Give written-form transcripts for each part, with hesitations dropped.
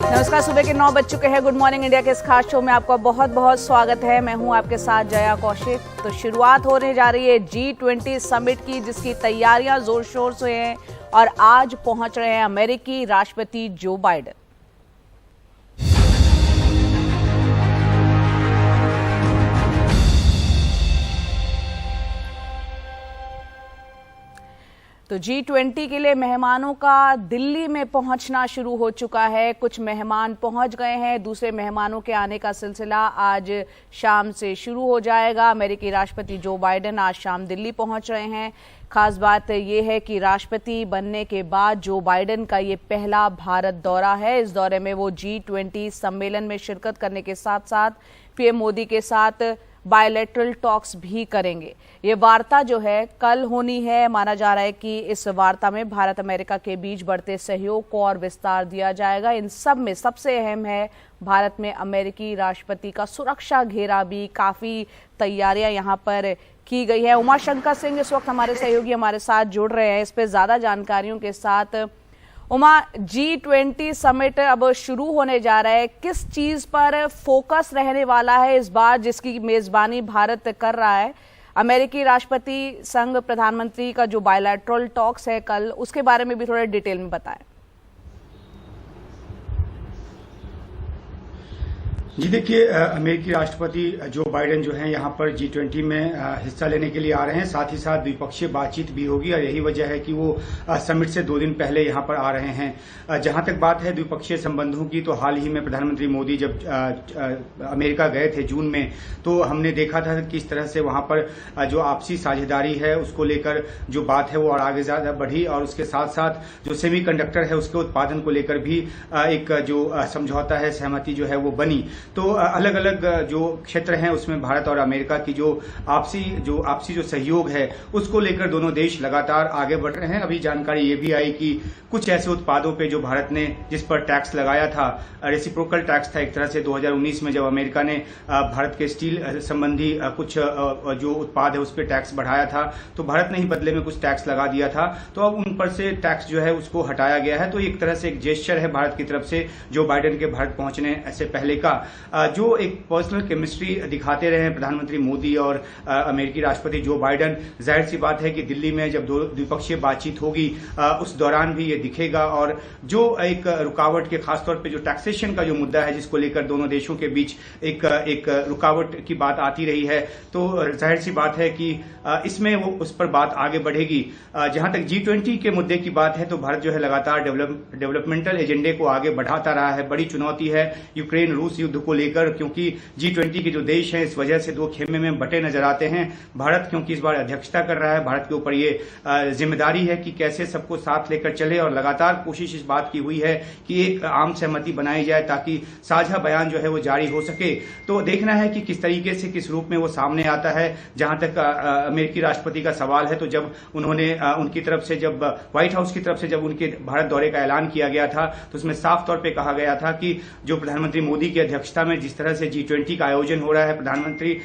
नमस्कार, सुबह के 9 बज चुके हैं। गुड मॉर्निंग इंडिया के इस खास शो में आपका बहुत बहुत स्वागत है। मैं हूं आपके साथ जया कौशिक। तो शुरुआत होने जा रही है G20 समिट की, जिसकी तैयारियां जोर शोर से हैं और आज पहुंच रहे हैं अमेरिकी राष्ट्रपति जो बाइडेन। तो G20 के लिए मेहमानों का दिल्ली में पहुंचना शुरू हो चुका है। कुछ मेहमान पहुंच गए हैं, दूसरे मेहमानों के आने का सिलसिला आज शाम से शुरू हो जाएगा। अमेरिकी राष्ट्रपति जो बाइडेन आज शाम दिल्ली पहुंच रहे हैं। खास बात यह है कि राष्ट्रपति बनने के बाद जो बाइडेन का ये पहला भारत दौरा है। इस दौरे में वो G20 सम्मेलन में शिरकत करने के साथ साथ पीएम मोदी के साथ बायलैटरल टॉक्स भी करेंगे। ये वार्ता जो है कल होनी है। माना जा रहा है कि इस वार्ता में भारत अमेरिका के बीच बढ़ते सहयोग को और विस्तार दिया जाएगा। इन सब में सबसे अहम है भारत में अमेरिकी राष्ट्रपति का सुरक्षा घेरा भी। काफी तैयारियां यहाँ पर की गई है। उमाशंकर सिंह इस वक्त हमारे सहयोगी हमारे साथ जुड़ रहे हैं इस पे ज्यादा जानकारियों के साथ। उमा, G20 समिट अब शुरू होने जा रहा है, किस चीज पर फोकस रहने वाला है इस बार, जिसकी मेजबानी भारत कर रहा है? अमेरिकी राष्ट्रपति संग प्रधानमंत्री का जो बायलैटरल टॉक्स है कल, उसके बारे में भी थोड़ा डिटेल में बताएं। जी देखिए, अमेरिकी राष्ट्रपति जो बाइडेन जो हैं यहाँ पर G20 में हिस्सा लेने के लिए आ रहे हैं। साथ ही साथ द्विपक्षीय बातचीत भी होगी और यही वजह है कि वो समिट से 2 दिन पहले यहाँ पर आ रहे हैं। जहाँ तक बात है द्विपक्षीय संबंधों की, तो हाल ही में प्रधानमंत्री मोदी जब अमेरिका गए थे जून में, तो हमने देखा था कि किस तरह से वहाँ पर जो आपसी साझेदारी है उसको लेकर जो बात है वो और आगे ज्यादा बढ़ी। और उसके साथ साथ जो सेमीकंडक्टर है उसके उत्पादन को लेकर भी एक जो समझौता है, सहमति जो है वो बनी। तो अलग अलग जो क्षेत्र हैं उसमें भारत और अमेरिका की जो आपसी जो सहयोग है उसको लेकर दोनों देश लगातार आगे बढ़ रहे हैं। अभी जानकारी ये भी आई कि कुछ ऐसे उत्पादों पे जो भारत ने जिस पर टैक्स लगाया था, रेसिप्रोकल टैक्स था एक तरह से 2019 में, जब अमेरिका ने भारत के स्टील संबंधी कुछ जो उत्पाद है उस पर टैक्स बढ़ाया था, तो भारत ने ही बदले में कुछ टैक्स लगा दिया था। तो अब उन पर से टैक्स जो है उसको हटाया गया है। तो एक तरह से एक जेस्चर है भारत की तरफ से जो बाइडेन के भारत पहुंचने से पहले का, जो एक पर्सनल केमिस्ट्री दिखाते रहे हैं प्रधानमंत्री मोदी और अमेरिकी राष्ट्रपति जो बाइडेन। जाहिर सी बात है कि दिल्ली में जब द्विपक्षीय बातचीत होगी उस दौरान भी ये दिखेगा। और जो एक रुकावट के खासतौर पे जो टैक्सेशन का जो मुद्दा है जिसको लेकर दोनों देशों के बीच एक रुकावट की बात आती रही है, तो जाहिर सी बात है कि इसमें वो उस पर बात आगे बढ़ेगी। जहां तक G20 के मुद्दे की बात है तो भारत जो है लगातार डेवलपमेंटल एजेंडे को आगे बढ़ाता रहा है। बड़ी चुनौती है यूक्रेन रूस युद्ध को लेकर, क्योंकि G20 के जो देश हैं इस वजह से 2 खेमे में बटे नजर आते हैं। भारत क्योंकि इस बार अध्यक्षता कर रहा है, भारत के ऊपर ये जिम्मेदारी है कि कैसे सबको साथ लेकर चले। और लगातार कोशिश इस बात की हुई है कि एक आम सहमति बनाई जाए ताकि साझा बयान जो है वो जारी हो सके। तो देखना है कि किस तरीके से किस रूप में वो सामने आता है। जहां तक अमेरिकी राष्ट्रपति का सवाल है, तो जब उन्होंने उनकी तरफ से जब व्हाइट हाउस की तरफ से जब उनके भारत दौरे का ऐलान किया गया था तो उसमें साफ तौर पर कहा गया था कि जो प्रधानमंत्री मोदी की अध्यक्षता में जिस तरह से G20 का आयोजन हो रहा है, प्रधानमंत्री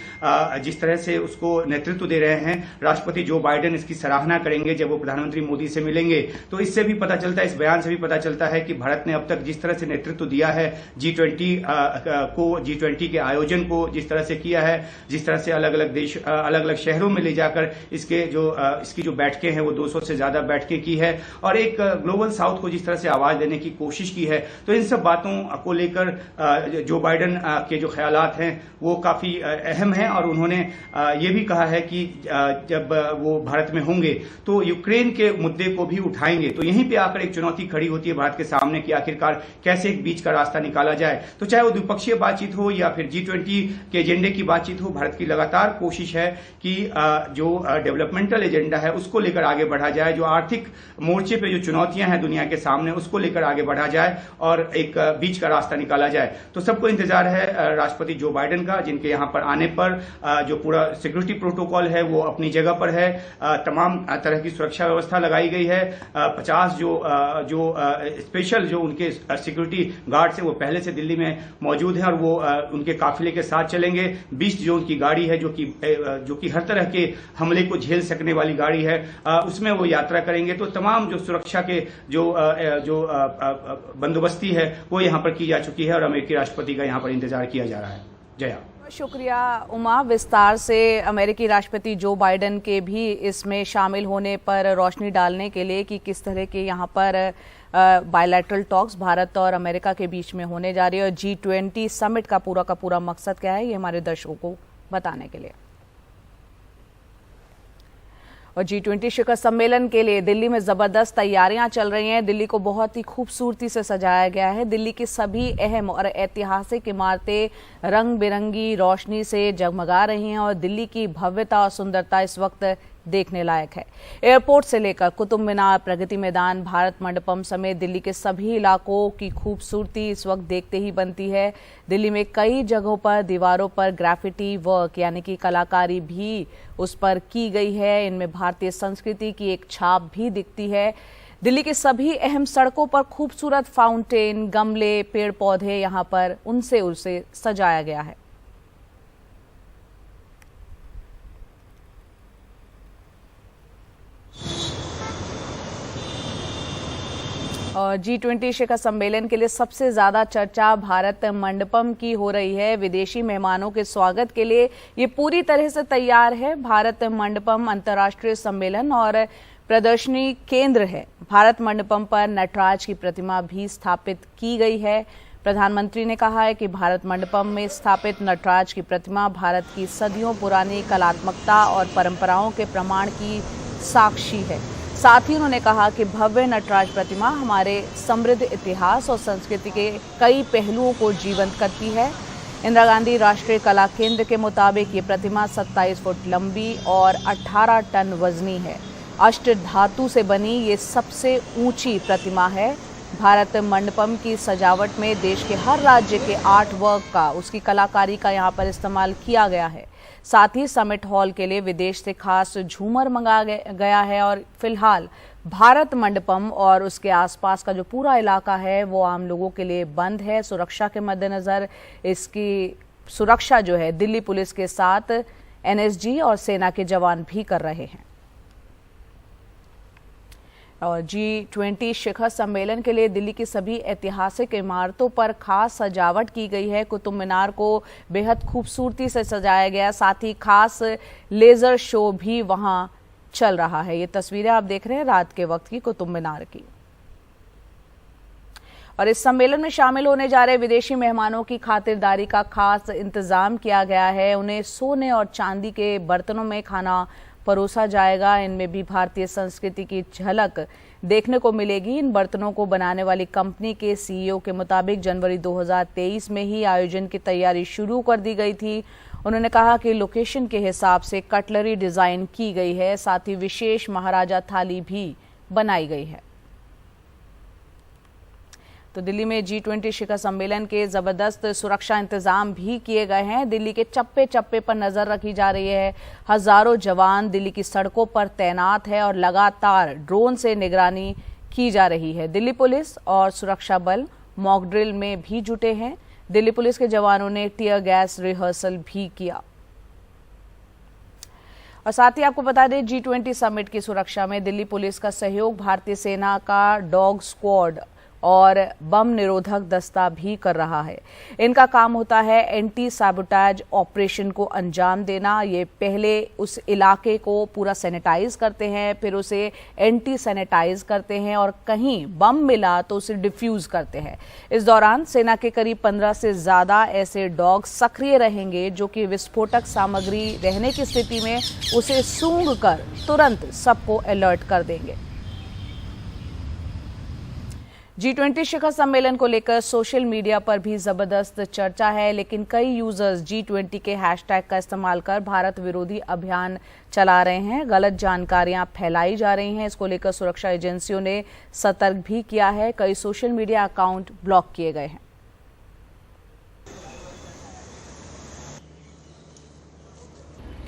जिस तरह से उसको नेतृत्व दे रहे हैं, राष्ट्रपति जो बाइडेन इसकी सराहना करेंगे जब वो प्रधानमंत्री मोदी से मिलेंगे। तो इससे भी पता चलता है, इस बयान से भी पता चलता है कि भारत ने अब तक जिस तरह से नेतृत्व दिया है G20 के आयोजन को जिस तरह से किया है, जिस तरह से अलग अलग देश अलग अलग शहरों में ले जाकर इसकी जो बैठकें हैं वो 200 से ज्यादा बैठकें की है और एक ग्लोबल साउथ को जिस तरह से आवाज देने की कोशिश की है, तो इन सब बातों को लेकर जो बाइडेन के जो ख्यालात हैं वो काफी अहम हैं। और उन्होंने ये भी कहा है कि जब वो भारत में होंगे तो यूक्रेन के मुद्दे को भी उठाएंगे। तो यहीं पे आकर एक चुनौती खड़ी होती है भारत के सामने कि आखिरकार कैसे एक बीच का रास्ता निकाला जाए। तो चाहे वो द्विपक्षीय बातचीत हो या फिर G20 के एजेंडे की बातचीत हो, भारत की लगातार कोशिश है कि जो डेवलपमेंटल एजेंडा है उसको लेकर आगे बढ़ा जाए। जो आर्थिक मोर्चे पे जो चुनौतियां हैं दुनिया के सामने उसको लेकर आगे बढ़ा जाए और एक बीच का रास्ता निकाला जाए। तो सबको इंतजार है राष्ट्रपति जो बाइडेन का, जिनके यहाँ पर आने पर जो पूरा सिक्योरिटी प्रोटोकॉल है वो अपनी जगह पर है। तमाम तरह की सुरक्षा व्यवस्था लगाई गई है। 50 जो स्पेशल जो उनके सिक्योरिटी गार्ड्स है वो पहले से दिल्ली में मौजूद हैं और वो उनके काफिले के साथ चलेंगे। 20 जो उनकी गाड़ी है जो कि हर तरह के हमले को झेल सकने वाली गाड़ी है, उसमें वो यात्रा करेंगे। तो तमाम जो सुरक्षा के जो बंदोबस्ती है वो यहाँ पर की जा चुकी है और अमेरिकी राष्ट्रपति का यहाँ पर इंतजार किया जा रहा है। जया। शुक्रिया उमा, विस्तार से अमेरिकी राष्ट्रपति जो बाइडेन के भी इसमें शामिल होने पर रोशनी डालने के लिए कि किस तरह के यहाँ पर बायलैटरल टॉक्स भारत और अमेरिका के बीच में होने जा रही है और G20 समिट का पूरा मकसद क्या है, ये हमारे दर्शकों को बताने के लिए। और G20 शिखर सम्मेलन के लिए दिल्ली में जबरदस्त तैयारियां चल रही हैं। दिल्ली को बहुत ही खूबसूरती से सजाया गया है। दिल्ली की सभी अहम और ऐतिहासिक इमारतें रंग बिरंगी रोशनी से जगमगा रही हैं और दिल्ली की भव्यता और सुंदरता इस वक्त देखने लायक है। एयरपोर्ट से लेकर कुतुब मीनार, प्रगति मैदान, भारत मंडपम समेत दिल्ली के सभी इलाकों की खूबसूरती इस वक्त देखते ही बनती है। दिल्ली में कई जगहों पर दीवारों पर ग्राफिटी वर्क यानी कि कलाकारी भी उस पर की गई है। इनमें भारतीय संस्कृति की एक छाप भी दिखती है। दिल्ली की सभी अहम सड़कों पर खूबसूरत फाउंटेन, गमले, पेड़ पौधे यहाँ पर उनसे उसे सजाया गया है। और G20 शिखर सम्मेलन के लिए सबसे ज्यादा चर्चा भारत मंडपम की हो रही है। विदेशी मेहमानों के स्वागत के लिए ये पूरी तरह से तैयार है। भारत मंडपम अंतर्राष्ट्रीय सम्मेलन और प्रदर्शनी केंद्र है। भारत मंडपम पर नटराज की प्रतिमा भी स्थापित की गई है। प्रधानमंत्री ने कहा है कि भारत मंडपम में स्थापित नटराज की प्रतिमा भारत की सदियों पुरानी कलात्मकता और परंपराओं के प्रमाण की साक्षी है। साथ ही उन्होंने कहा कि भव्य नटराज प्रतिमा हमारे समृद्ध इतिहास और संस्कृति के कई पहलुओं को जीवंत करती है। इंदिरा गांधी राष्ट्रीय कला केंद्र के मुताबिक ये प्रतिमा 27 फुट लंबी और 18 टन वजनी है। अष्ट धातु से बनी ये सबसे ऊंची प्रतिमा है। भारत मंडपम की सजावट में देश के हर राज्य के आर्ट वर्क का, उसकी कलाकारी का यहाँ पर इस्तेमाल किया गया है। साथ ही समिट हॉल के लिए विदेश से खास झूमर मंगाया गया है और फिलहाल भारत मंडपम और उसके आसपास का जो पूरा इलाका है वो आम लोगों के लिए बंद है। सुरक्षा के मद्देनजर इसकी सुरक्षा जो है दिल्ली पुलिस के साथ NSG और सेना के जवान भी कर रहे हैं। और G20 शिखर सम्मेलन के लिए दिल्ली की सभी ऐतिहासिक इमारतों पर खास सजावट की गई है। कुतुब मीनार को बेहद खूबसूरती से सजाया गया, साथ ही खास लेजर शो भी वहां चल रहा है। ये तस्वीरें आप देख रहे हैं रात के वक्त की कुतुब मीनार की। और इस सम्मेलन में शामिल होने जा रहे विदेशी मेहमानों की खातिरदारी का खास इंतजाम किया गया है। उन्हें सोने और चांदी के बर्तनों में खाना परोसा जाएगा। इनमें भी भारतीय संस्कृति की झलक देखने को मिलेगी। इन बर्तनों को बनाने वाली कंपनी के CEO के मुताबिक जनवरी 2023 में ही आयोजन की तैयारी शुरू कर दी गई थी। उन्होंने कहा कि लोकेशन के हिसाब से कटलरी डिजाइन की गई है, साथ ही विशेष महाराजा थाली भी बनाई गई है। तो दिल्ली में G20 शिखर सम्मेलन के जबरदस्त सुरक्षा इंतजाम भी किए गए हैं। दिल्ली के चप्पे चप्पे पर नजर रखी जा रही है। हजारों जवान दिल्ली की सड़कों पर तैनात है और लगातार ड्रोन से निगरानी की जा रही है। दिल्ली पुलिस और सुरक्षा बल मॉक ड्रिल में भी जुटे हैं। दिल्ली पुलिस के जवानों ने टीयर गैस रिहर्सल भी किया। और साथ ही आपको बता दें G20 समिट की सुरक्षा में दिल्ली पुलिस का सहयोग भारतीय सेना का डॉग स्क्वाड और बम निरोधक दस्ता भी कर रहा है। इनका काम होता है एंटी सैबोटेज ऑपरेशन को अंजाम देना। ये पहले उस इलाके को पूरा सैनिटाइज करते हैं, फिर उसे एंटी सैनिटाइज करते हैं और कहीं बम मिला तो उसे डिफ्यूज करते हैं। इस दौरान सेना के करीब 15 से ज्यादा ऐसे डॉग सक्रिय रहेंगे जो कि विस्फोटक सामग्री रहने की स्थिति में उसे सूंघ कर तुरंत सबको अलर्ट कर देंगे। G20 शिखर सम्मेलन को लेकर सोशल मीडिया पर भी जबरदस्त चर्चा है, लेकिन कई यूजर्स G20 के हैशटैग का इस्तेमाल कर भारत विरोधी अभियान चला रहे हैं। गलत जानकारियां फैलाई जा रही हैं। इसको लेकर सुरक्षा एजेंसियों ने सतर्क भी किया है। कई सोशल मीडिया अकाउंट ब्लॉक किए गए हैं।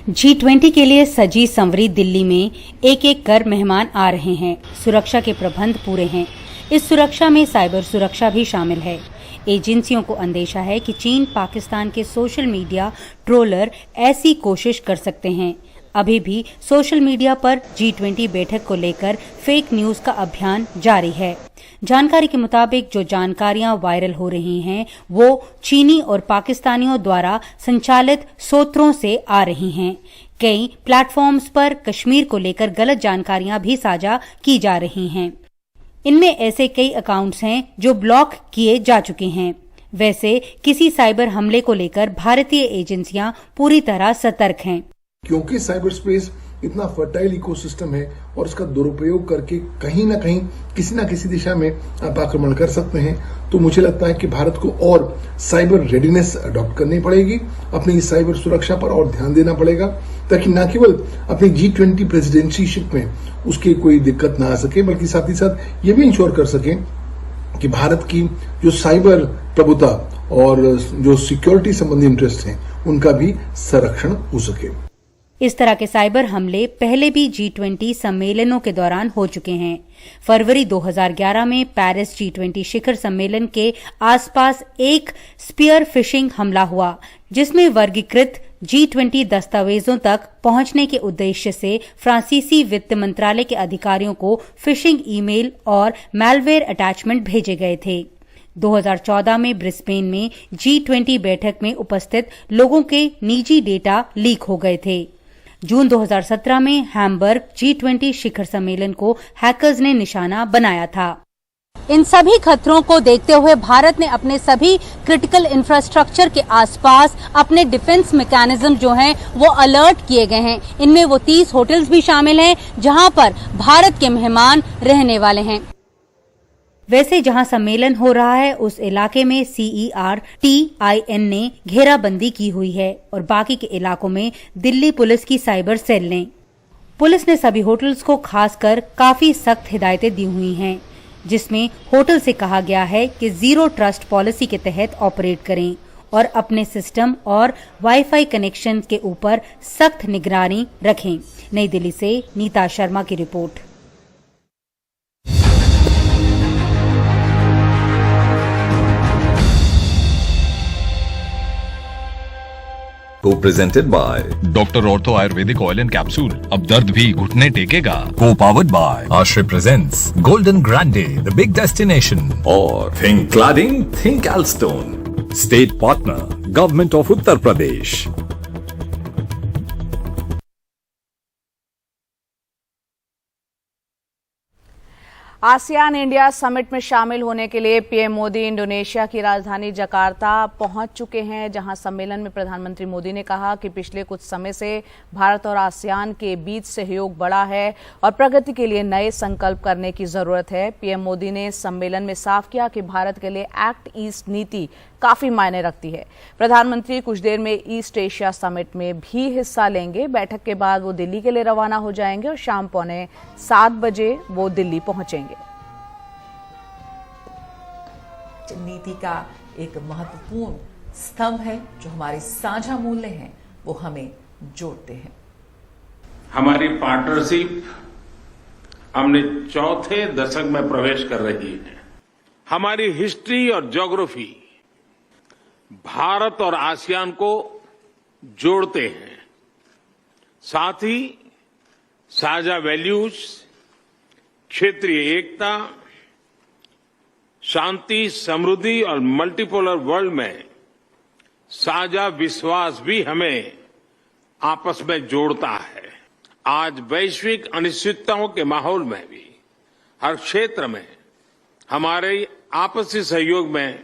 G20 के लिए सजी संवरी दिल्ली में एक एक कर मेहमान आ रहे हैं। सुरक्षा के प्रबंध पूरे हैं। इस सुरक्षा में साइबर सुरक्षा भी शामिल है। एजेंसियों को अंदेशा है कि चीन पाकिस्तान के सोशल मीडिया ट्रोलर ऐसी कोशिश कर सकते हैं। अभी भी सोशल मीडिया पर G20 बैठक को लेकर फेक न्यूज का अभियान जारी है। जानकारी के मुताबिक जो जानकारियां वायरल हो रही हैं, वो चीनी और पाकिस्तानियों द्वारा संचालित स्रोतों से आ रही हैं। कई प्लेटफॉर्म्स पर कश्मीर को लेकर गलत जानकारियां भी साझा की जा रही हैं। इनमें ऐसे कई अकाउंट्स हैं जो ब्लॉक किए जा चुके हैं। वैसे किसी साइबर हमले को लेकर भारतीय एजेंसियां पूरी तरह सतर्क हैं, क्योंकि साइबर स्पेस इतना फर्टाइल इकोसिस्टम है और उसका दुरुपयोग करके कहीं ना कहीं किसी ना किसी दिशा में आप आक्रमण कर सकते हैं। तो मुझे लगता है कि भारत को और साइबर रेडीनेस अडॉप्ट करनी पड़ेगी, अपनी साइबर सुरक्षा पर और ध्यान देना पड़ेगा, ताकि न केवल अपनी G20 प्रेसिडेंसीशिप में उसकी कोई दिक्कत ना आ सके, बल्कि साथ ही साथ ये भी इंश्योर कर सके कि भारत की जो साइबर प्रभुता और जो सिक्योरिटी संबंधी इंटरेस्ट हैं, उनका भी संरक्षण हो सके। इस तरह के साइबर हमले पहले भी G20 सम्मेलनों के दौरान हो चुके हैं। फरवरी 2011 में पेरिस G20 शिखर सम्मेलन के आसपास एक स्पीयर फिशिंग हमला हुआ, जिसमें वर्गीकृत G20 दस्तावेजों तक पहुंचने के उद्देश्य से फ्रांसीसी वित्त मंत्रालय के अधिकारियों को फिशिंग ईमेल और मैलवेयर अटैचमेंट भेजे गए थे। 2014 में ब्रिस्बेन में G20 बैठक में उपस्थित लोगों के निजी डेटा लीक हो गए थे। जून 2017 में हैम्बर्ग G20 शिखर सम्मेलन को हैकर्स ने निशाना बनाया था। इन सभी खतरों को देखते हुए भारत ने अपने सभी क्रिटिकल इंफ्रास्ट्रक्चर के आसपास अपने डिफेंस मैकेनिज्म जो हैं वो अलर्ट किए गए हैं। इनमें वो 30 होटल्स भी शामिल हैं जहां पर भारत के मेहमान रहने वाले हैं। वैसे जहां सम्मेलन हो रहा है उस इलाके में CERTIN ने घेराबंदी की हुई है और बाकी के इलाकों में दिल्ली पुलिस की साइबर सेल ने। पुलिस ने सभी होटल्स को खासकर काफी सख्त हिदायतें दी हुई हैं, जिसमें होटल से कहा गया है कि जीरो ट्रस्ट पॉलिसी के तहत ऑपरेट करें और अपने सिस्टम और वाईफाई कनेक्शन के ऊपर सख्त निगरानी रखें। नई दिल्ली से नीता शर्मा की report. Co-presented by doctor ortho Ayurvedic oil and capsule, अब दर्द भी घुटने टेकेगा। Co-powered by Ashray presents Golden Grande, the big destination, or Think Cladding, Think Alstone. State partner, Government of Uttar Pradesh. ASEAN India summit में शामिल होने के लिए PM Modi Indonesia की राजधानी जकार्ता पहुंच चुके हैं, जहां सम्मेलन में प्रधानमंत्री मोदी ने कहा कि पिछले कुछ समय से भारत और आसियान के बीच सहयोग बढ़ा है और प्रगति के लिए नए संकल्प करने की जरूरत है। पीएम मोदी ने सम्मेलन में साफ किया कि भारत के लिए एक्ट ईस्ट नीति काफी मायने रखती है। प्रधानमंत्री कुछ देर में ईस्ट एशिया समिट में भी हिस्सा लेंगे। बैठक के बाद वो दिल्ली के लिए रवाना हो जाएंगे और शाम 7:15 बजे वो दिल्ली पहुंचेंगे। नीति का एक महत्वपूर्ण स्तंभ है, जो हमारे साझा मूल्य हैं वो हमें जोड़ते हैं। हमारी पार्टनरशिप हमने चौथे दशक में प्रवेश कर रही है। हमारी हिस्ट्री और ज्योग्राफी भारत और आसियान को जोड़ते हैं। साथ ही साझा वैल्यूज, क्षेत्रीय एकता, शांति, समृद्धि और मल्टीपोलर वर्ल्ड में साझा विश्वास भी हमें आपस में जोड़ता है। आज वैश्विक अनिश्चितताओं के माहौल में भी हर क्षेत्र में हमारे आपसी सहयोग में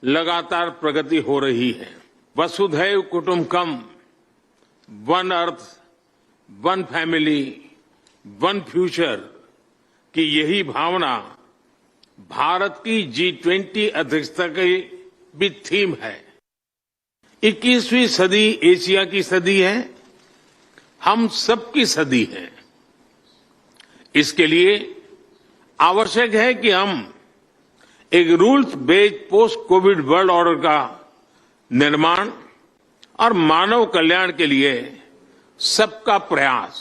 लगातार प्रगति हो रही है। वसुधैव कुटुंबकम, one earth, one family, one future की यही भावना भारत की G20 अध्यक्षता की भी थीम है। 21वीं सदी एशिया की सदी है, हम सबकी सदी है। इसके लिए आवश्यक है कि हम एक rules based post Covid world order का निर्माण और मानव कल्याण के लिए सबका प्रयास,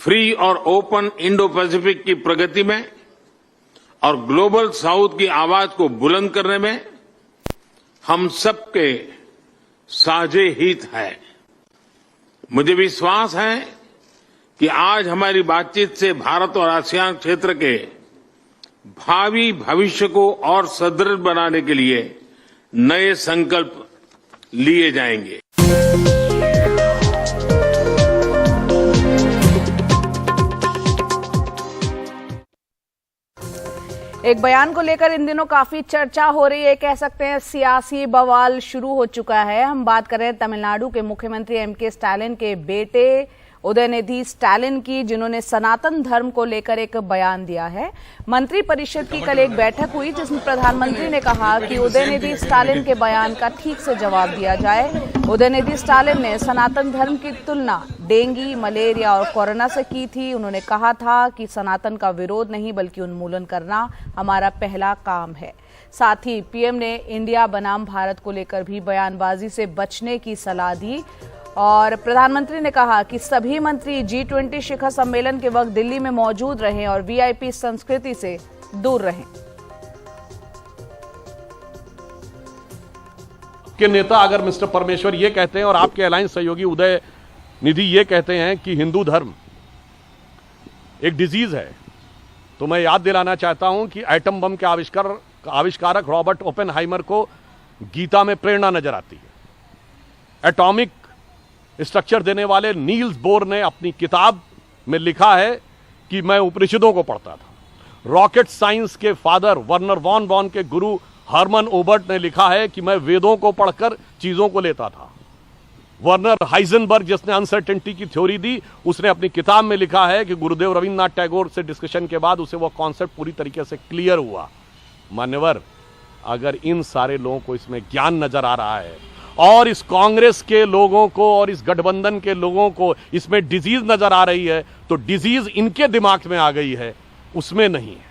फ्री और ओपन इंडो पैसिफिक की प्रगति में और ग्लोबल साउथ की आवाज को बुलंद करने में हम सबके साझे हित है। मुझे विश्वास है कि आज हमारी बातचीत से भारत और आसियान क्षेत्र के भावी भविष्य को और सुदृढ़ बनाने के लिए नए संकल्प लिए जाएंगे। एक बयान को लेकर इन दिनों काफी चर्चा हो रही है, कह सकते हैं सियासी बवाल शुरू हो चुका है। हम बात कर रहे हैं तमिलनाडु के मुख्यमंत्री एमके स्टालिन के बेटे उदयनिधि स्टालिन की, जिन्होंने सनातन धर्म को लेकर एक बयान दिया है। मंत्री परिषद की कल एक बैठक हुई जिसमें प्रधानमंत्री ने कहा कि उदयनिधि स्टालिन के बयान का ठीक से जवाब दिया जाए। उदयनिधि स्टालिन ने सनातन धर्म की तुलना डेंगू, मलेरिया और कोरोना से की थी। उन्होंने कहा था कि सनातन का विरोध नहीं बल्कि उन्मूलन करना हमारा पहला काम है। साथ ही पीएम ने इंडिया बनाम भारत को लेकर भी बयानबाजी से बचने की सलाह दी और प्रधानमंत्री ने कहा कि सभी मंत्री G20 शिखर सम्मेलन के वक्त दिल्ली में मौजूद रहें और वीआईपी संस्कृति से दूर रहें। के नेता अगर मिस्टर परमेश्वर ये कहते हैं और आपके अलायंस सहयोगी उदय निधि ये कहते हैं कि हिंदू धर्म एक डिजीज है, तो मैं याद दिलाना चाहता हूं कि एटम बम के आविष्कारक रॉबर्ट ओपेनहाइमर को गीता में प्रेरणा नजर आती है। एटॉमिक स्ट्रक्चर देने वाले नील्स बोर ने अपनी किताब में लिखा है कि मैं उपनिषदों को पढ़ता था। रॉकेट साइंस के फादर वर्नर वॉन बॉन के गुरु हरमन ओबर्ट ने लिखा है कि मैं वेदों को पढ़कर चीजों को लेता था। वर्नर हाइजेनबर्ग, जिसने अनसर्टेनिटी की थ्योरी दी, उसने अपनी किताब में लिखा है कि गुरुदेव रविन्द्रनाथ टैगोर से डिस्कशन के बाद उसे वो कॉन्सेप्ट पूरी तरीके से क्लियर हुआ। मान्यवर, अगर इन सारे लोगों को इसमें ज्ञान नजर आ रहा है और इस कांग्रेस के लोगों को और इस गठबंधन के लोगों को इसमें डिजीज नजर आ रही है, तो डिजीज इनके दिमाग में आ गई है, उसमें नहीं है।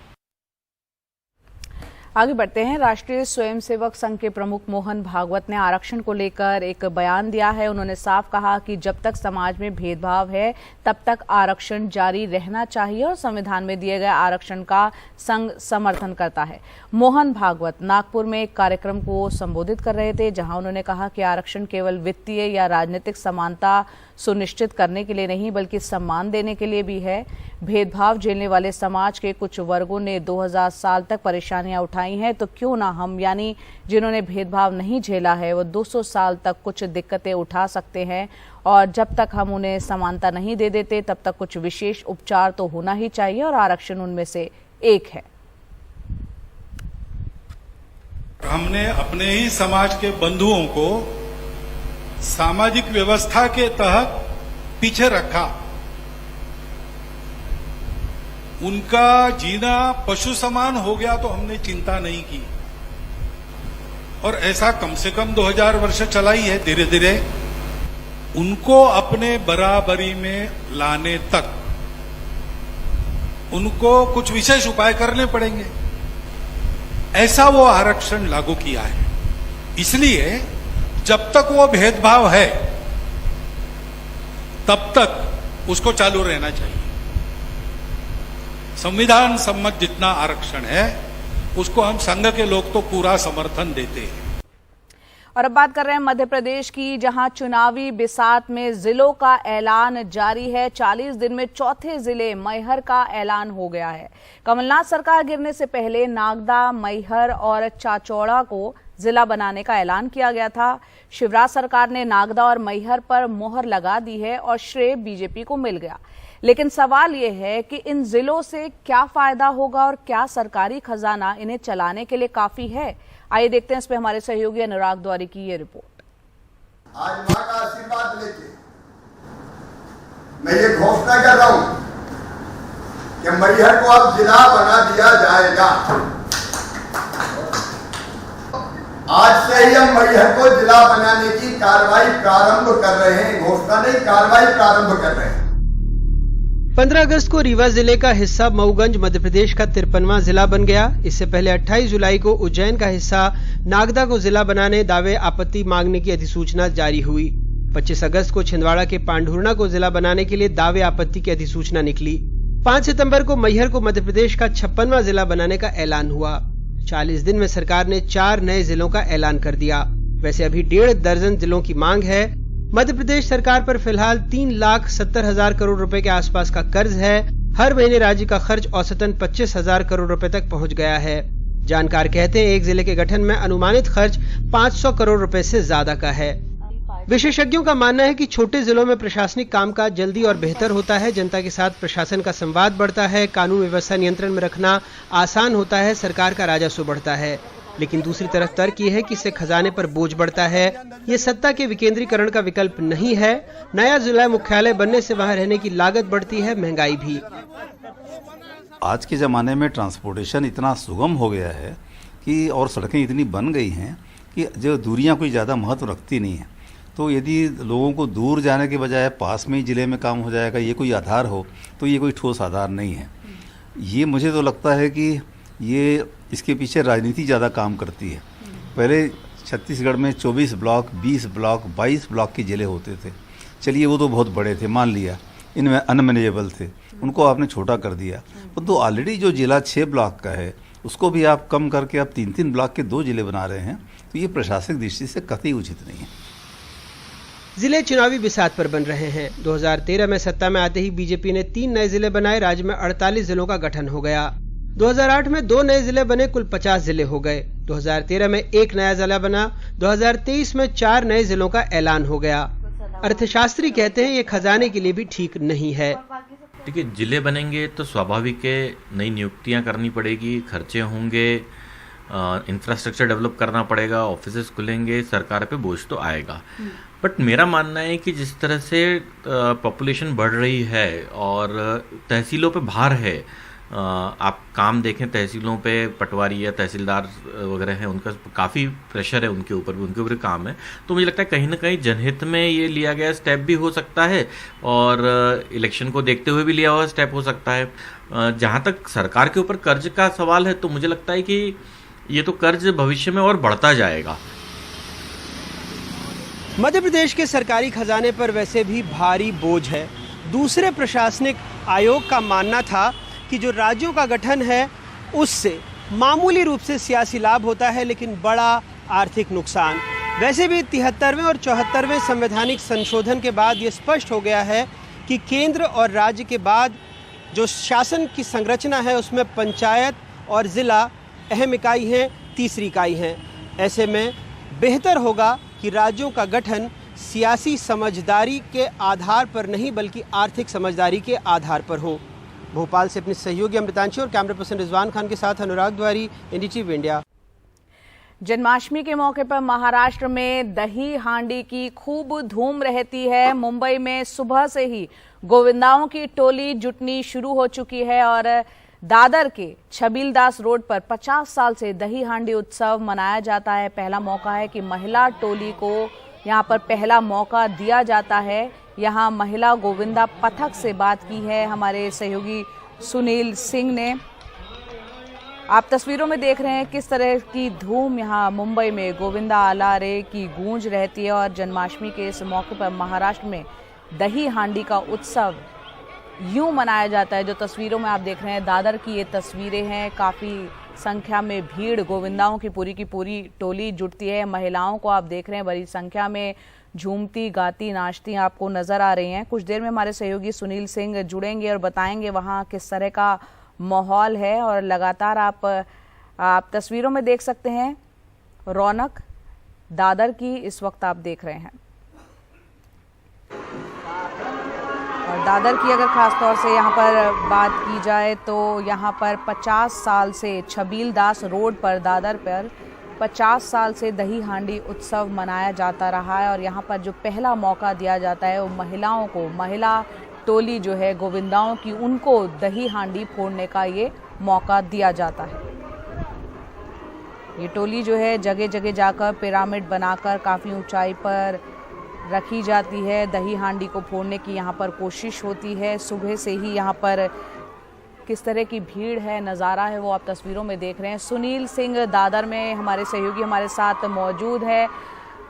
आगे बढ़ते हैं। राष्ट्रीय स्वयंसेवक संघ के प्रमुख मोहन भागवत ने आरक्षण को लेकर एक बयान दिया है। उन्होंने साफ कहा कि जब तक समाज में भेदभाव है तब तक आरक्षण जारी रहना चाहिए और संविधान में दिए गए आरक्षण का संघ समर्थन करता है। मोहन भागवत नागपुर में एक कार्यक्रम को संबोधित कर रहे थे, जहां उन्होंने कहा कि आरक्षण केवल वित्तीय या राजनीतिक समानता सुनिश्चित करने के लिए नहीं बल्कि सम्मान देने के लिए भी है। भेदभाव झेलने वाले समाज के कुछ वर्गों ने 2000 साल तक परेशानियां उठाई हैं, तो क्यों ना हम यानी जिन्होंने भेदभाव नहीं झेला है वो 200 साल तक कुछ दिक्कतें उठा सकते हैं और जब तक हम उन्हें समानता नहीं दे देते तब तक कुछ विशेष उपचार तो होना ही चाहिए और आरक्षण उनमें से एक है। हमने अपने ही समाज के बंधुओं को सामाजिक व्यवस्था के तहत पीछे रखा। उनका जीना पशु समान हो गया तो हमने चिंता नहीं की और ऐसा कम से कम 2000 वर्ष चला ही है। धीरे धीरे उनको अपने बराबरी में लाने तक उनको कुछ विशेष उपाय करने पड़ेंगे। ऐसा वो आरक्षण लागू किया है। इसलिए जब तक वो भेदभाव है तब तक उसको चालू रहना चाहिए। संविधान सम्मत जितना आरक्षण है उसको हम संघ के लोग तो पूरा समर्थन देते हैं। और अब बात कर रहे हैं मध्य प्रदेश की, जहां चुनावी बिसात में जिलों का ऐलान जारी है। 40 दिन में चौथे जिले मैहर का ऐलान हो गया है। कमलनाथ सरकार गिरने से पहले नागदा, मैहर और चाचौड़ा को जिला बनाने का ऐलान किया गया था। शिवराज सरकार ने नागदा और मैहर पर मोहर लगा दी है और श्रेय बीजेपी को मिल गया। लेकिन सवाल यह है कि इन जिलों से क्या फायदा होगा और क्या सरकारी खजाना इन्हें चलाने के लिए काफी है। आइए देखते हैं इस पे हमारे सहयोगी अनुराग द्वारी की ये रिपोर्ट। आज मां का आशीर्वाद लेके मैं ये घोषणा कर रहा हूं कि मैहर को अब जिला बना दिया जाएगा। आज से ही हम मैहर को जिला बनाने की कार्रवाई प्रारंभ कर रहे हैं। घोषणा नहीं, कार्रवाई प्रारंभ कर रहे हैं। 15 अगस्त को रीवा जिले का हिस्सा मऊगंज मध्य प्रदेश का 53वां जिला बन गया। इससे पहले 28 जुलाई को उज्जैन का हिस्सा नागदा को जिला बनाने दावे आपत्ति मांगने की अधिसूचना जारी हुई। 25 अगस्त को छिंदवाड़ा के पांढुर्णा को जिला बनाने के लिए दावे आपत्ति की अधिसूचना निकली। 5 सितंबर को मैहर को मध्य प्रदेश का 56वां जिला बनाने का ऐलान हुआ। 40 दिन में सरकार ने 4 नए जिलों का ऐलान कर दिया। वैसे अभी 1.5 दर्जन जिलों की मांग है। मध्य प्रदेश सरकार पर फिलहाल 3,70,000 करोड़ रुपए के आसपास का कर्ज है। हर महीने राज्य का खर्च औसतन 25,000 करोड़ रुपए तक पहुंच गया है। जानकार कहते हैं एक जिले के गठन में अनुमानित खर्च 500 करोड़ रुपए से ज्यादा का है। विशेषज्ञों का मानना है कि छोटे जिलों में प्रशासनिक कामकाज जल्दी और बेहतर होता है। जनता के साथ प्रशासन का संवाद बढ़ता है। कानून व्यवस्था नियंत्रण में रखना आसान होता है। सरकार का राजस्व बढ़ता है। लेकिन दूसरी तरफ तर्क ये है कि इससे खजाने पर बोझ बढ़ता है। ये सत्ता के विकेंद्रीकरण का विकल्प नहीं है। नया जिला मुख्यालय बनने से वहां रहने की लागत बढ़ती है, महंगाई भी। आज के ज़माने में ट्रांसपोर्टेशन इतना सुगम हो गया है कि और सड़कें इतनी बन गई हैं कि जो दूरियां कोई ज़्यादा महत्व रखती नहीं है। तो यदि लोगों को दूर जाने के बजाय पास में ही ज़िले में काम हो जाएगा, ये कोई आधार हो तो ये कोई ठोस आधार नहीं है। ये मुझे तो लगता है कि ये इसके पीछे राजनीति ज़्यादा काम करती है। पहले छत्तीसगढ़ में 24 ब्लॉक, 20 ब्लॉक, 22 ब्लॉक के ज़िले होते थे। चलिए वो तो बहुत बड़े थे, मान लिया, इनमें अनमैनेजेबल थे, उनको आपने छोटा कर दिया। तो ऑलरेडी जो जिला 6 ब्लॉक का है उसको भी आप कम करके आप 3-3 ब्लॉक के 2 जिले बना रहे हैं। तो ये प्रशासनिक दृष्टि से कतई उचित नहीं है। जिले चुनावी बिसात पर बन रहे हैं। 2013 में सत्ता में आते ही बीजेपी ने 3 नए जिले बनाए। राज्य में 48 जिलों का गठन हो गया। 2008 में 2 नए जिले बने, कुल 50 जिले हो गए। 2013 में 1 नया जिला बना। 2023 में 4 नए जिलों का ऐलान हो गया। अर्थशास्त्री कहते हैं ये खजाने के लिए भी ठीक नहीं है। देखिए, जिले बनेंगे तो स्वाभाविक है नई नियुक्तियां करनी पड़ेगी, खर्चे होंगे, इंफ्रास्ट्रक्चर डेवलप करना पड़ेगा, ऑफिसेस खुलेंगे, सरकार पे बोझ तो आएगा। बट मेरा मानना है कि जिस तरह से पॉपुलेशन बढ़ रही है और तहसीलों पे भार है, आप काम देखें तहसीलों पे, पटवारी या तहसीलदार वगैरह हैं, उनका काफ़ी प्रेशर है, उनके ऊपर काम है। तो मुझे लगता है कहीं ना कहीं जनहित में ये लिया गया स्टेप भी हो सकता है और इलेक्शन को देखते हुए भी लिया हुआ स्टेप हो सकता है। जहाँ तक सरकार के ऊपर कर्ज का सवाल है तो मुझे लगता है कि ये तो कर्ज भविष्य में और बढ़ता जाएगा। मध्य प्रदेश के सरकारी खजाने पर वैसे भी भारी बोझ है। दूसरे प्रशासनिक आयोग का मानना था कि जो राज्यों का गठन है उससे मामूली रूप से सियासी लाभ होता है, लेकिन बड़ा आर्थिक नुकसान। वैसे भी 73वें और 74वें संवैधानिक संशोधन के बाद ये स्पष्ट हो गया है कि केंद्र और राज्य के बाद जो शासन की संरचना है उसमें पंचायत और जिला अहम इकाई हैं, तीसरी इकाई हैं। ऐसे में बेहतर होगा कि राज्यों का गठन सियासी समझदारी के आधार पर नहीं बल्कि आर्थिक समझदारी के आधार पर हो। भोपाल से अपने सहयोगी अमृतांशी और कैमरा पर्सन रिजवान खान के साथ अनुराग द्वारी, एनडीटीवी इंडिया। जन्माष्टमी के मौके पर महाराष्ट्र में दही हांडी की खूब धूम रहती है। मुंबई में सुबह से ही गोविंदाओं की टोली जुटनी शुरू हो चुकी है और दादर के छबीलदास रोड पर 50 साल से दही हांडी उत्सव मनाया जाता है। पहला मौका है कि महिला टोली को यहाँ पर पहला मौका दिया जाता है। यहाँ महिला गोविंदा पथक से बात की है हमारे सहयोगी सुनील सिंह ने। आप तस्वीरों में देख रहे हैं किस तरह की धूम यहाँ मुंबई में गोविंदा आलारे की गूंज रहती है और जन्माष्टमी के इस मौके पर महाराष्ट्र में दही हांडी का उत्सव यूं मनाया जाता है। जो तस्वीरों में आप देख रहे हैं दादर की ये तस्वीरें हैं। काफ़ी संख्या में भीड़, गोविंदाओं की पूरी टोली जुटती है। महिलाओं को आप देख रहे हैं बड़ी संख्या में झूमती, गाती, नाचती आपको नज़र आ रही हैं। कुछ देर में हमारे सहयोगी सुनील सिंह जुड़ेंगे और बताएंगे वहाँ किस तरह का माहौल है। और लगातार आप तस्वीरों में देख सकते हैं रौनक दादर की इस वक्त आप देख रहे हैं। और दादर की अगर खास तौर से यहाँ पर बात की जाए तो यहाँ पर 50 साल से छबीलदास रोड पर दादर पर 50 साल से दही हांडी उत्सव मनाया जाता रहा है। और यहाँ पर जो पहला मौका दिया जाता है वो महिलाओं को, महिला टोली जो है गोविंदाओं की, उनको दही हांडी फोड़ने का ये मौका दिया जाता है। ये टोली जो है जगह जगह जाकर पिरामिड बनाकर काफ़ी ऊंचाई पर रखी जाती है। दही हांडी को फोड़ने की यहाँ पर कोशिश होती है। सुबह से ही यहाँ पर किस तरह की भीड़ है, नज़ारा है, वो आप तस्वीरों में देख रहे हैं। सुनील सिंह दादर में हमारे सहयोगी हमारे साथ मौजूद है।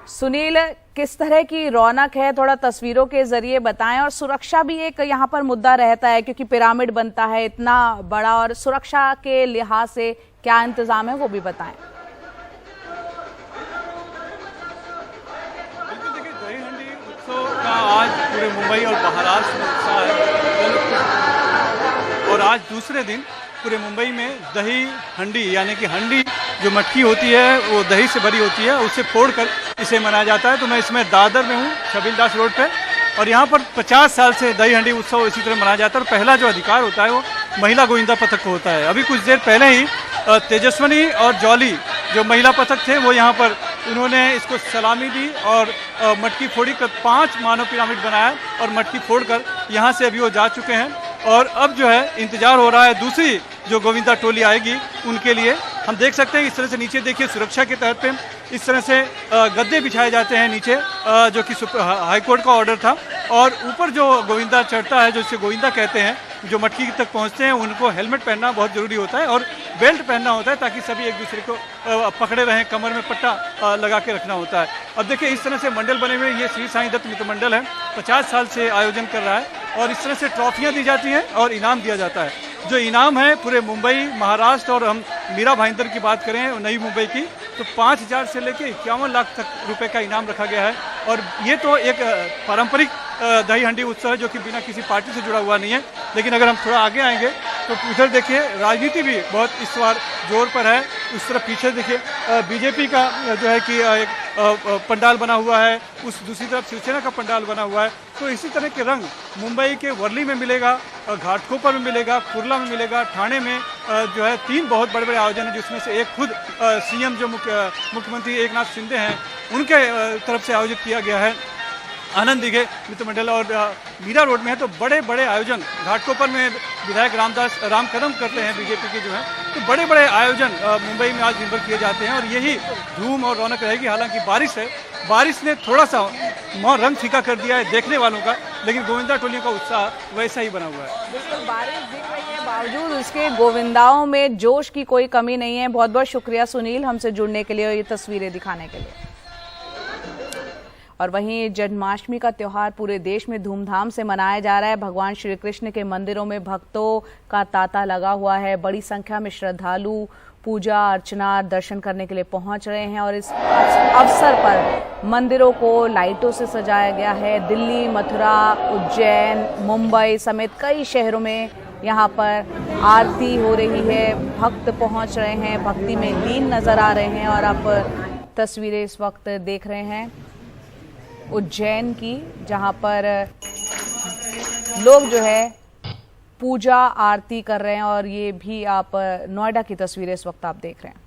सुनील, किस तरह की रौनक है, थोड़ा तस्वीरों के जरिए बताएं। और सुरक्षा भी एक यहाँ पर मुद्दा रहता है क्योंकि पिरामिड बनता है इतना बड़ा, और सुरक्षा के लिहाज से क्या इंतजाम है वो भी बताएं। बिल्कुल, देखिए दही हंडी उत्सव का आज पूरे मुंबई और महाराष्ट्र में उत्साह है और आज दूसरे दिन पूरे मुंबई में दही हंडी यानी कि हंडी जो मटकी होती है वो दही से भरी होती है, उसे फोड़कर इसे मनाया जाता है। तो मैं इसमें दादर में हूँ, छबीलदास रोड पे, और यहाँ पर 50 साल से दही हंडी उत्सव इसी तरह मनाया जाता है। और पहला जो अधिकार होता है वो महिला गोविंदा पथक को होता है। अभी कुछ देर पहले ही तेजस्वनी और जॉली जो महिला पथक थे वो यहाँ पर उन्होंने इसको सलामी दी और मटकी फोड़ी कर 5 मानव पिरामिड बनाया और मटकी फोड़कर यहाँ से अभी वो जा चुके हैं। और अब जो है इंतजार हो रहा है दूसरी जो गोविंदा टोली आएगी उनके लिए। हम देख सकते हैं इस तरह से नीचे देखिए, सुरक्षा के तहत पे इस तरह से गद्दे बिछाए जाते हैं नीचे, जो कि हाईकोर्ट का ऑर्डर था। और ऊपर जो गोविंदा चढ़ता है, जो इसे गोविंदा कहते हैं, जो मटकी तक पहुंचते हैं, उनको हेलमेट पहनना बहुत जरूरी होता है और बेल्ट पहनना होता है ताकि सभी एक दूसरे को पकड़े रहें, कमर में पट्टा लगा के रखना होता है। अब देखिए इस तरह से मंडल बने हुए, ये श्री साईं दत्त मित्र मंडल है, 50 साल से आयोजन कर रहा है और इस तरह से ट्रॉफियाँ दी जाती हैं और इनाम दिया जाता है। जो इनाम है पूरे मुंबई, महाराष्ट्र और हम मीरा भाईंदर की बात करें नई मुंबई की, तो 5,000 से लेकर 51 लाख तक रुपए का इनाम रखा गया है। और ये तो एक पारंपरिक दही हंडी उत्सव है जो कि बिना किसी पार्टी से जुड़ा हुआ नहीं है। लेकिन अगर हम थोड़ा आगे आएंगे तो उधर देखिए राजनीति भी बहुत इस बार जोर पर है। उस तरफ पीछे देखिए बीजेपी का जो है कि एक पंडाल बना हुआ है, उस दूसरी तरफ शिवसेना का पंडाल बना हुआ है। तो इसी तरह के रंग मुंबई के वर्ली में मिलेगा, घाटकोपर में मिलेगा, कुर्ला में मिलेगा, ठाणे में जो है 3 बहुत बड़े बड़े आयोजन हैं, जिसमें से एक खुद सीएम जो मुख्यमंत्री एकनाथ शिंदे हैं उनके तरफ से आयोजित किया गया है। आनंद दिघे मित्र मंडल और मीरा रोड में है तो बड़े बड़े आयोजन, घाटकोपर में विधायक राम कदम करते हैं बीजेपी के जो हैं, तो बड़े बड़े आयोजन मुंबई में आज दिन भर किए जाते हैं और यही धूम और रौनक रहेगी। हालांकि बारिश है, बारिश ने थोड़ा सा रंग फीका कर दिया है देखने वालों का, लेकिन गोविंदा टोलियों का उत्साह वैसा ही बना हुआ है। बिल्कुल, बारिश दिख रही है, बावजूद उसके गोविंदाओं में जोश की कोई कमी नहीं है। बहुत बहुत शुक्रिया सुनील हमसे जुड़ने के लिए और ये तस्वीरें दिखाने के लिए। और वहीं जन्माष्टमी का त्योहार पूरे देश में धूमधाम से मनाया जा रहा है। भगवान श्री कृष्ण के मंदिरों में भक्तों का तांता लगा हुआ है। बड़ी संख्या में श्रद्धालु पूजा अर्चना दर्शन करने के लिए पहुंच रहे हैं और इस अवसर पर मंदिरों को लाइटों से सजाया गया है। दिल्ली, मथुरा, उज्जैन, मुंबई समेत कई शहरों में यहाँ पर आरती हो रही है। भक्त पहुंच रहे हैं, भक्ति में लीन नजर आ रहे हैं। और आप तस्वीरें इस वक्त देख रहे हैं उज्जैन की, जहां पर लोग जो है पूजा आरती कर रहे हैं। और ये भी आप नोएडा की तस्वीरें इस वक्त आप देख रहे हैं।